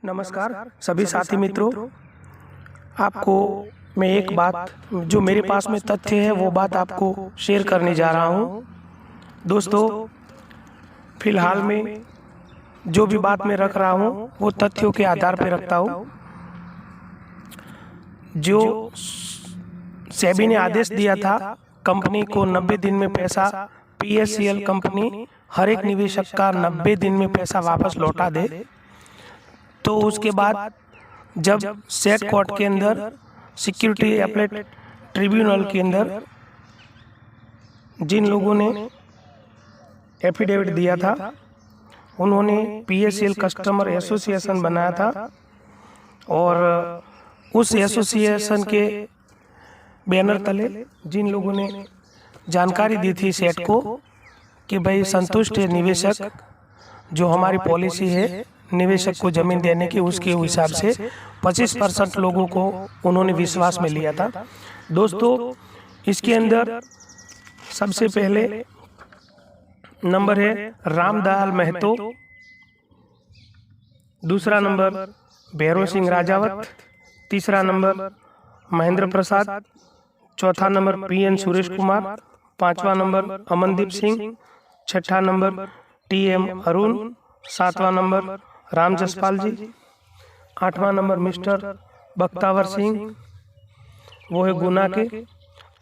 नमस्कार सभी साथी मित्रों, आपको मैं एक बात जो मेरे पास में तथ्य है वो बात आपको शेयर करने जा रहा हूँ। दोस्तों, फिलहाल में जो भी बात मैं रख रहा हूँ वो तथ्यों के आधार पर रखता हूँ। जो सेबी ने आदेश दिया था कंपनी को 90 दिन में पैसा, PSCL कंपनी हर एक निवेशक का 90 दिन में पैसा वापस लौटा दे, तो उसके बाद जब सेट कोर्ट के अंदर सिक्योरिटी अपीलेट ट्रिब्यूनल के अंदर जिन लोगों ने एफिडेविट दिया था उन्होंने PSCL कस्टमर एसोसिएशन बनाया था और उस एसोसिएशन के बैनर तले जिन लोगों ने जानकारी दी थी सेट को कि भाई संतुष्ट है निवेशक, जो हमारी पॉलिसी है निवेशक को ज़मीन देने की, उसके हिसाब से 25% लोगों को उन्होंने विश्वास में लिया था। दोस्तों, इसके अंदर सबसे पहले नंबर है रामदयाल महतो, दूसरा नंबर भैरव सिंह राजावत, तीसरा नंबर महेंद्र प्रसाद, चौथा नंबर PN सुरेश कुमार, पांचवा नंबर अमनदीप सिंह, छठा नंबर TM अरुण, सातवां नंबर राम जसपाल जी, आठवां नंबर मिस्टर बख्तावर सिंह, वो है गुना के,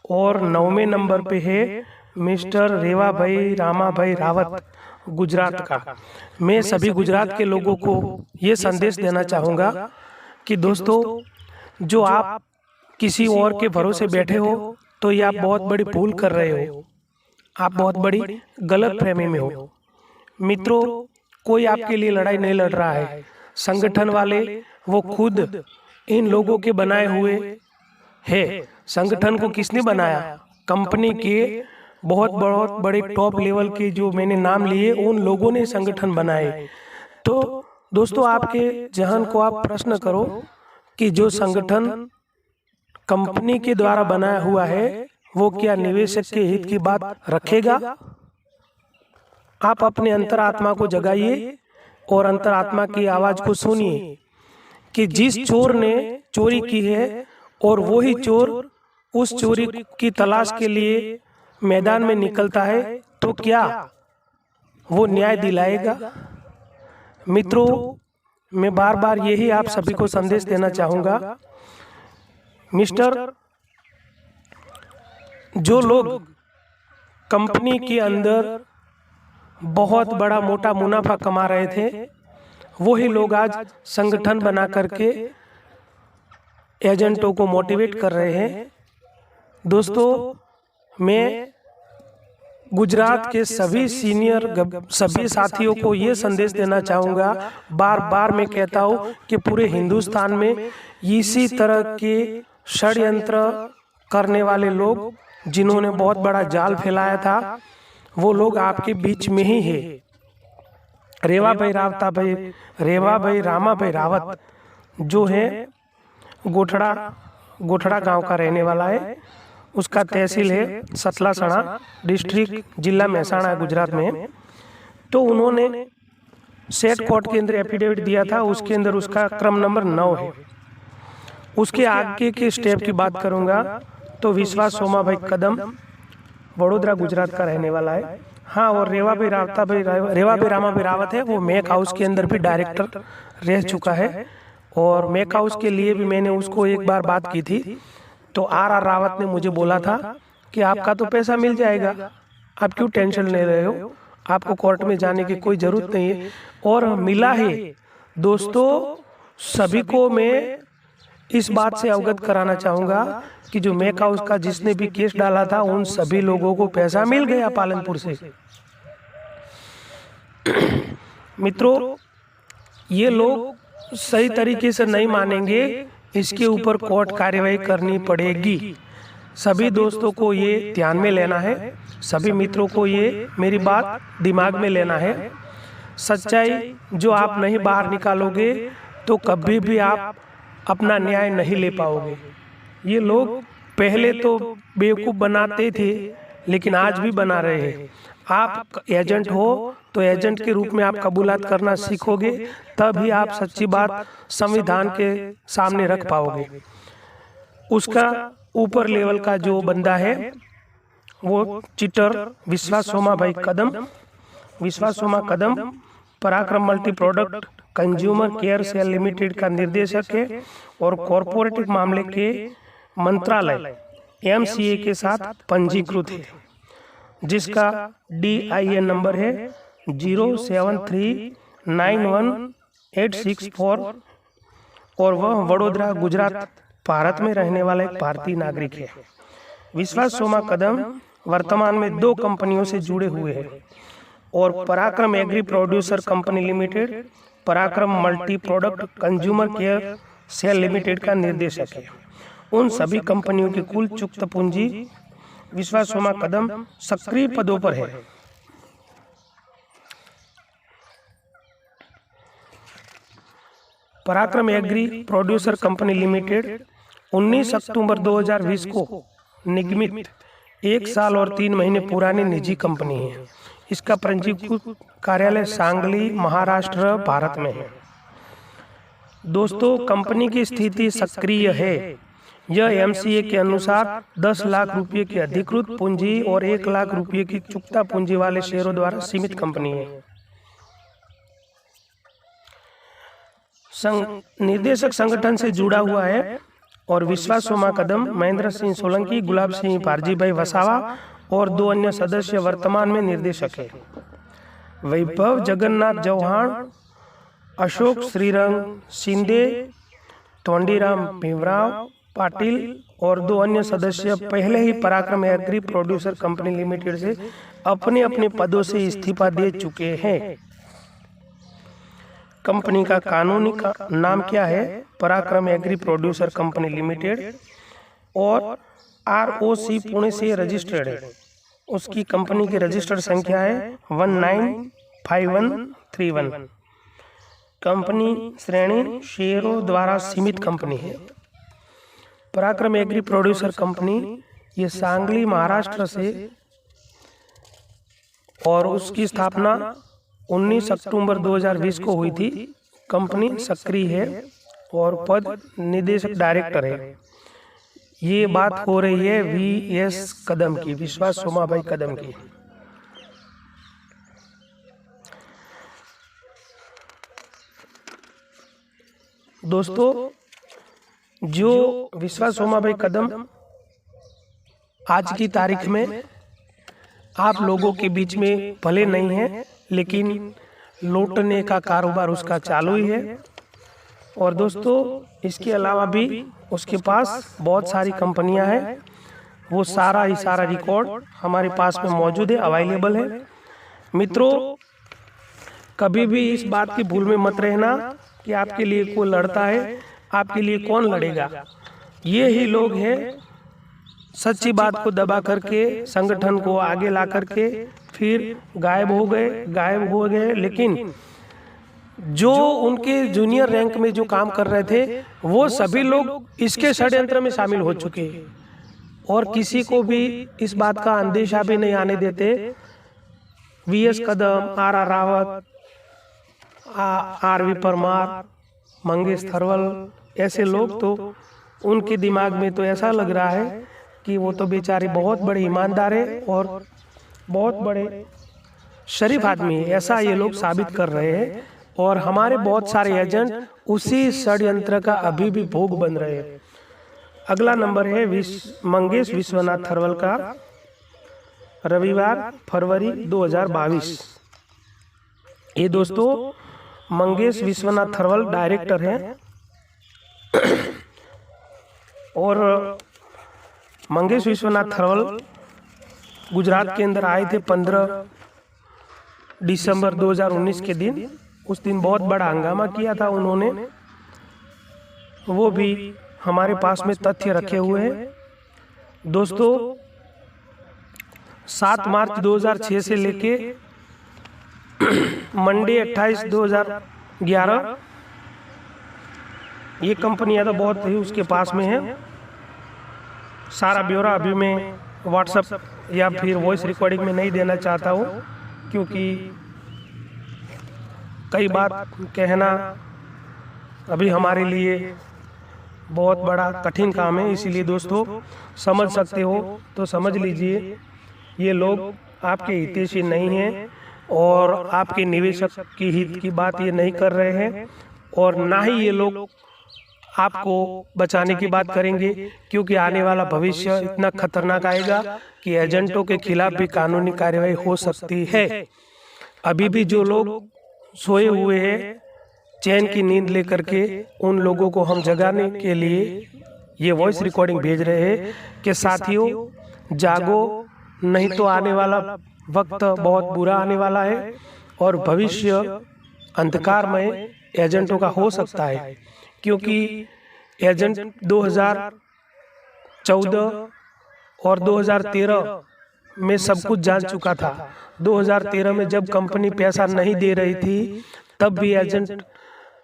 और 9वें नंबर पे है मिस्टर रेवा भाई रामा भाई रावत गुजरात का। मैं सभी गुजरात के लोगों को ये संदेश देना चाहूँगा कि दोस्तों, जो आप किसी और के भरोसे बैठे हो तो ये आप बहुत बड़ी भूल कर रहे हो, आप बहुत बड़ी गलत फहमी में हो। मित्रों, कोई आपके लिए लड़ाई नहीं लड़ रहा है। संगठन वाले वो खुद इन लोगों के बनाए हुए है। संगठन को किसने बनाया? कंपनी के बहुत बड़े टॉप लेवल के जो मैंने नाम लिए उन लोगों ने संगठन बनाए। तो दोस्तों, आपके जहन को आप प्रश्न करो कि जो संगठन कंपनी के द्वारा बनाया हुआ है वो क्या निवेशक के हित की बात रखेगा? आप अपने अंतरात्मा को जगाइए और अंतरात्मा की आवाज को सुनिए कि जिस चोर ने चोरी की है और वही चोर उस चोरी की तलाश के लिए मैदान में निकलता है, तो क्या वो न्याय दिलाएगा? मित्रों, मैं बार बार यही आप सभी को संदेश देना चाहूँगा, मिस्टर, जो लोग कंपनी के अंदर बहुत बड़ा मोटा मुनाफा कमा रहे थे वही लोग आज संगठन बना करके एजेंटों को मोटिवेट कर रहे हैं। दोस्तों, मैं गुजरात के सभी सभी साथियों को ये संदेश देना चाहूँगा, बार बार मैं कहता हूँ कि पूरे हिंदुस्तान में इसी तरह के षड्यंत्र करने वाले लोग जिन्होंने बहुत बड़ा जाल फैलाया था वो लोग आपके बीच में ही है। रेवा भाई रामा भाई रावत जो है गोठड़ा गांव का रहने वाला है, उसका तहसील है सतलासणा, डिस्ट्रिक्ट जिला महसाणा गुजरात में। तो उन्होंने सेट कोर्ट के अंदर एफिडेविट दिया था, उसके अंदर उसका क्रम नंबर 9 है। उसके आगे के स्टेप की बात करूंगा तो विश्वास सोमा भाई कदम वडोदरा गुजरात का रहने वाला है। हाँ, और रेवा भाई रामा भाई रावत है, वो मैक हाउस के अंदर भी डायरेक्टर रह चुका है और मैक हाउस के लिए भी मैंने उसको एक बार बात की थी तो RR रावत ने मुझे बोला था कि आपका तो पैसा मिल जाएगा, आप क्यों टेंशन ले रहे हो, आपको कोर्ट में जाने की कोई ज़रूरत नहीं है, और मिला है। दोस्तों, सभी को मैं इस बात से अवगत कराना चाहूँगा कि जो मैक हाउस का जिसने भी केस डाला था उन सभी लोगों को पैसा मिल गया पालनपुर से। मित्रों, ये लोग सही तरीके से नहीं मानेंगे, इसके ऊपर कोर्ट कार्यवाही करनी पड़ेगी। सभी दोस्तों को ये ध्यान में लेना है, सभी मित्रों को ये मेरी बात दिमाग में लेना है। सच्चाई जो आप नहीं बाहर निकालोगे तो कभी भी आप अपना न्याय नहीं ले पाओगे। ये लोग पहले तो बेवकूफ़ बनाते थे लेकिन आज भी बना रहे हैं। आप एजेंट हो तो एजेंट के रूप में आप कबूलात करना सीखोगे, तभी आप सच्ची बात संविधान के सामने रख पाओगे। उसका ऊपर लेवल का जो बंदा है वो चीटर विश्वास सोमा भाई कदम, विश्वास Soma Kadam Parakram multi product consumer care sale limited का निर्देशक है और कॉरपोरेट मामले के मंत्रालय MCA के साथ पंजीकृत है, जिसका DIN नंबर है 0739186 और वह वडोदरा गुजरात भारत में रहने वाला एक भारतीय नागरिक है। विश्वास सोमा कदम वर्तमान में 2 कंपनियों से जुड़े हुए हैं और Parakram agri producer company limited, Parakram multi product consumer care sale limited का निर्देशक है। उन सभी कंपनियों की कुल चुक्त पूंजी विश्वास सोमा कदम सक्रिय पदों पर है। पराक्रम एग्री प्रोड्यूसर कंपनी लिमिटेड 19 अक्टूबर 2020 को निगमित 1 साल और 3 महीने पुरानी निजी कंपनी है। इसका पंजीकृत कार्यालय सांगली महाराष्ट्र भारत में है। दोस्तों, कंपनी की स्थिति सक्रिय है। यह MCA के अनुसार 10 लाख रुपये की अधिकृत पूंजी और 1 लाख रुपये की चुकता पूंजी वाले शेयरों द्वारा सीमित कंपनी है। निर्देशक संगठन से जुड़ा हुआ है और विश्वास सोमा कदम, महेंद्र सिंह सोलंकी, गुलाब सिंह पारजीभाई वसावा और 2 अन्य सदस्य वर्तमान में निर्देशक है। वैभव जगन्नाथ चौहान, अशोक श्रीरंग शिंदे, तोंडीराम भीमराव पाटिल और 2 अन्य सदस्य पहले ही पराक्रम एग्री प्रोड्यूसर कंपनी लिमिटेड से अपने अपने पदों से इस्तीफा दे चुके हैं। कंपनी का कानूनी नाम क्या है? पराक्रम एग्री प्रोड्यूसर कंपनी लिमिटेड और ROC पुणे से रजिस्टर्ड है। उसकी कंपनी की रजिस्टर्ड संख्या है 195131। कंपनी श्रेणी शेयरों द्वारा सीमित कंपनी है। पराक्रम एग्री प्रोड्यूसर कंपनी ये सांगली महाराष्ट्र से और उसकी स्थापना 19 अक्टूबर 2020 को हुई थी। कंपनी सक्रिय है और पद निदेशक डायरेक्टर है। ये बात हो रही है VS कदम की, विश्वास सोमा भाई कदम की। दोस्तों, जो विश्वास सोमा भाई कदम आज की तारीख में आप लोगों के बीच में भले नहीं है, लेकिन लूटने का कारोबार उसका चालू ही है। और दोस्तों, इसके अलावा भी उसके पास बहुत सारी कंपनियां हैं। वो सारा रिकॉर्ड हमारे पास में मौजूद है, अवेलेबल है। मित्रों, कभी भी इस बात की भूल में मत रहना कि आपके लिए कोई लड़ता है। आपके लिए कौन लड़ेगा? ये ही लोग हैं सच्ची बात को दबा करके संगठन को आगे ला करके फिर गायब हो गए। लेकिन जो उनके जूनियर रैंक में जो काम कर रहे थे वो सभी लोग इसके षड्यंत्र में शामिल हो चुके हैं और किसी को भी इस बात का अंदेशा भी नहीं आने देते। VS कदम, RR रावत, RV परमार, मंगेश थरवल, ऐसे लोग तो उनके दिमाग में तो ऐसा लग रहा है कि वो तो बेचारे बहुत बड़े ईमानदार है और बहुत बड़े शरीफ आदमी है, ऐसा ये लोग साबित कर रहे हैं। और हमारे बहुत सारे एजेंट उसी षड्यंत्र का अभी भी भोग बन रहे हैं। अगला नंबर है मंगेश विश्वनाथ थरवल का, रविवार फरवरी 2022। ये दोस्तों मंगेश विश्वनाथ थरवल डायरेक्टर हैं और मंगेश विश्वनाथ थरवल गुजरात के अंदर आए थे 15 दिसंबर 2019 के दिन। उस दिन बहुत बड़ा हंगामा किया था उन्होंने, वो भी हमारे पास में तथ्य रखे हुए हैं। दोस्तों, 7 मार्च 2006 से लेके मंडे 28/2011 ये कंपनियां तो बहुत ही उसके पास में है। सारा ब्यौरा अभी मैं व्हाट्सएप या फिर वॉइस रिकॉर्डिंग में नहीं देना चाहता हूँ, क्योंकि कई बात कहना अभी हमारे लिए बहुत बड़ा कठिन काम है। इसीलिए दोस्तों समझ सकते हो तो समझ लीजिए, ये लोग आपके हितैषी नहीं हैं और आपके निवेशक की हित की बात ये नहीं कर रहे हैं, और ना ही ये लोग आपको बचाने की बात करेंगे, क्योंकि आने वाला भविष्य इतना खतरनाक आएगा कि एजेंटों के खिलाफ भी कानूनी कार्रवाई हो सकती है। अभी भी जो लोग सोए हुए हैं चैन की नींद लेकर के, उन लोगों को हम जगाने के लिए ये वॉइस रिकॉर्डिंग भेज रहे हैं कि साथियों जागो, नहीं तो आने वाला वक्त बहुत बुरा आने वाला है और भविष्य अंधकारमय एजेंटों का हो सकता है। क्योंकि एजेंट 2014 और 2013 में सब कुछ जान चुका था। 2013 में जब कंपनी पैसा नहीं दे रही थी, तब भी एजेंट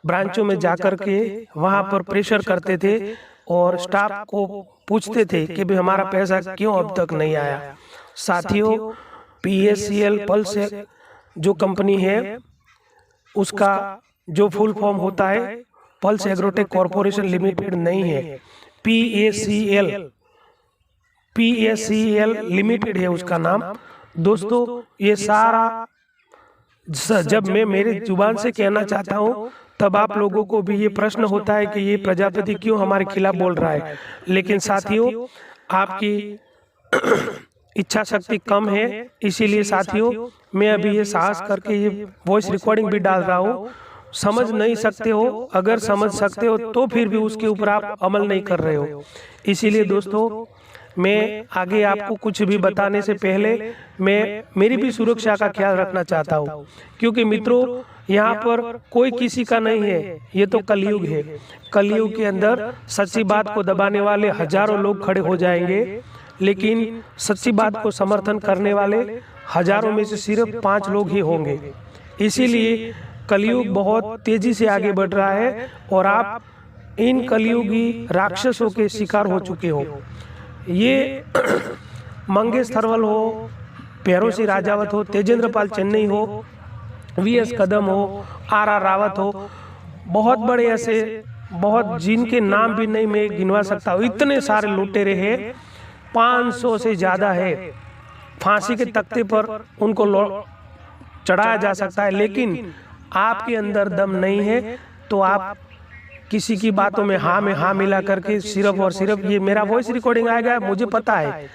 ब्रांचों में जाकर के वहां पर प्रेशर करते थे और स्टाफ को पूछते थे कि भाई हमारा पैसा क्यों अब तक नहीं आया। साथियों, PACL पल्स जो कंपनी है उसका जो फुल फॉर्म होता है पल्स एग्रोटेक कॉरपोरेशन लिमिटेड नहीं है, PACL लिमिटेड है उसका नाम। दोस्तों ये सारा जब मैं मेरे जुबान से कहना चाहता हूँ तब आप लोगों को भी ये प्रश्न होता है कि ये प्रजापति क्यों हमारे खिलाफ बोल रहा है। लेकिन साथियों आपकी इच्छा शक्ति कम है, इसीलिए साथियों मैं अभी ये साहस करके ये वॉइस रिकॉर्डिंग भी डाल रहा हूँ। समझ नहीं सकते हो, अगर समझ सकते हो तो फिर भी उसके ऊपर आप अमल नहीं कर रहे हो। इसीलिए दोस्तों मैं आगे आपको कुछ भी बताने से पहले मैं मेरी भी सुरक्षा का ख्याल रखना चाहता हूँ, क्योंकि मित्रों यहाँ पर कोई किसी का नहीं है, ये तो कलयुग है। कलयुग के अंदर सच्ची बात को दबाने वाले हजारों लोग खड़े हो जाएंगे, लेकिन सच्ची बात को समर्थन करने वाले हजारों में से सिर्फ 5 लोग ही होंगे। इसीलिए कलयुग बहुत तेजी से आगे बढ़ रहा है और आप इन कलयुगी राक्षसों के शिकार हो चुके हो। ये मंगेश थरवल हो, भैरों राजावत हो, तेजेंद्र पाल चेन्नई हो, VS कदम हो, RR रावत हो, बहुत बड़े ऐसे बहुत जिनके नाम भी नहीं मैं गिनवा सकता हूँ, इतने सारे लुटेरे हैं, 500 से ज़्यादा है। फांसी के तख्ते पर उनको चढ़ाया जा सकता है, लेकिन आपके अंदर दम नहीं है तो आप किसी की बातों में हाँ मिला करके सिर्फ और सिर्फ ये मेरा वॉइस रिकॉर्डिंग आएगा, मुझे पता है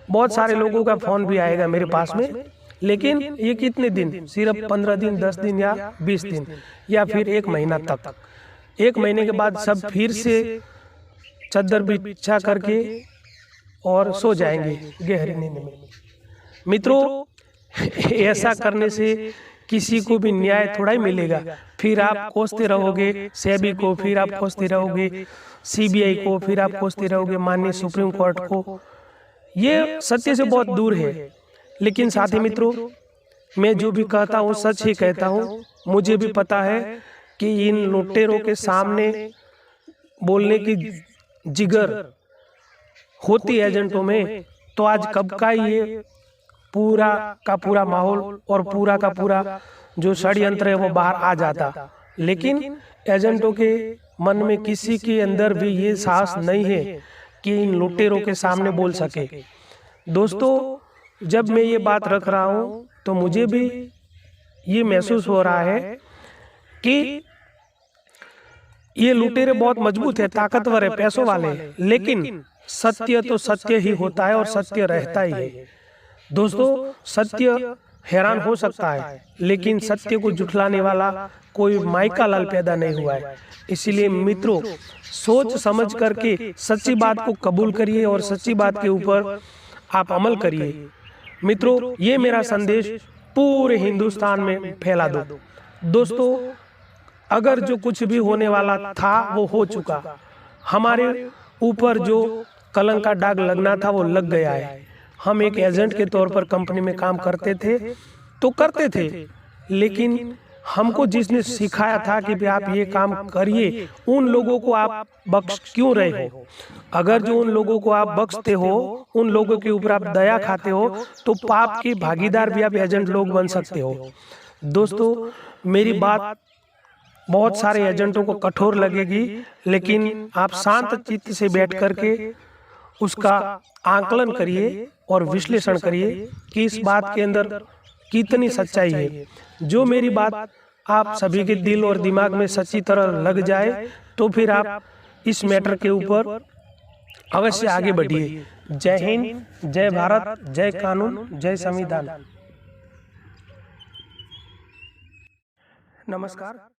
बहुत सारे लोगों का फ़ोन भी आएगा मेरे पास में, लेकिन ये कितने दिन, सिर्फ 15 दिन, 10 दिन या 20 दिन या फिर 1 महीना तक। 1 महीने के बाद सब फिर से चद्दर बिछा करके और सो जाएंगे गहरी नींद में। मित्रों ऐसा करने से किसी को भी न्याय थोड़ा ही मिलेगा। फिर आप कोसते रहोगे सेबी को, फिर आप कोसते रहोगे CBI को, फिर आप कोसते रहोगे माननीय सुप्रीम कोर्ट को। ये सत्य से बहुत दूर है। लेकिन साथी मित्रों, मैं जो भी कहता हूँ सच ही कहता हूँ। मुझे भी पता है कि इन लुटेरों के सामने बोलने की जिगर होती एजेंटों में, तो आज कब का ये पूरा का पूरा माहौल और पूरा का पूरा जो षड्यंत्र है वो बाहर आ जाता। लेकिन एजेंटों के मन में किसी के अंदर भी ये साहस नहीं है कि इन लुटेरों के सामने बोल सके। दोस्तों जब मैं ये बात रख रहा हूँ तो मुझे भी ये महसूस हो रहा है कि ये लुटेरे बहुत मजबूत है, ताकतवर है, पैसों वाले हैं, लेकिन सत्य तो सत्य ही होता है और सत्य रहता ही है। दोस्तों सत्य हैरान हो सकता है, लेकिन सत्य को झुठलाने वाला कोई माइका लाल पैदा नहीं हुआ है। इसीलिए मित्रों सोच समझ करके सच्ची बात को कबूल करिए और सच्ची बात के ऊपर आप अमल करिए। मित्रों ये मेरा संदेश पूरे हिंदुस्तान में फैला दो। दोस्तों अगर जो कुछ भी होने वाला था वो हो चुका, हमारे ऊपर जो कलंक का दाग लगना था वो लग गया है। हम एक एजेंट के तौर पर कंपनी में काम करते थे तो करते थे, लेकिन हमको जिसने सिखाया था कि भाई आप ये काम करिए, उन लोगों को आप बख्श क्यों रहे हो? अगर जो उन लोगों को आप बख्शते हो, उन लोगों के ऊपर आप दया खाते हो, तो पाप के भागीदार भी आप एजेंट लोग बन सकते हो। दोस्तों, मेरी बात बहुत सारे एजेंटों को कठोर लगेगी, लेकिन आप शांत चित्त से बैठ करके उसका आकलन करिए और विश्लेषण करिए कि इस बात के अंदर कितनी सच्चाई है। जो मेरी बात आप सभी के दिल और दिमाग में सच्ची तरह लग जाए, तो फिर आप इस मैटर के ऊपर अवश्य आगे बढ़िए। जय हिंद, जय भारत, जय कानून, जय संविधान। नमस्कार।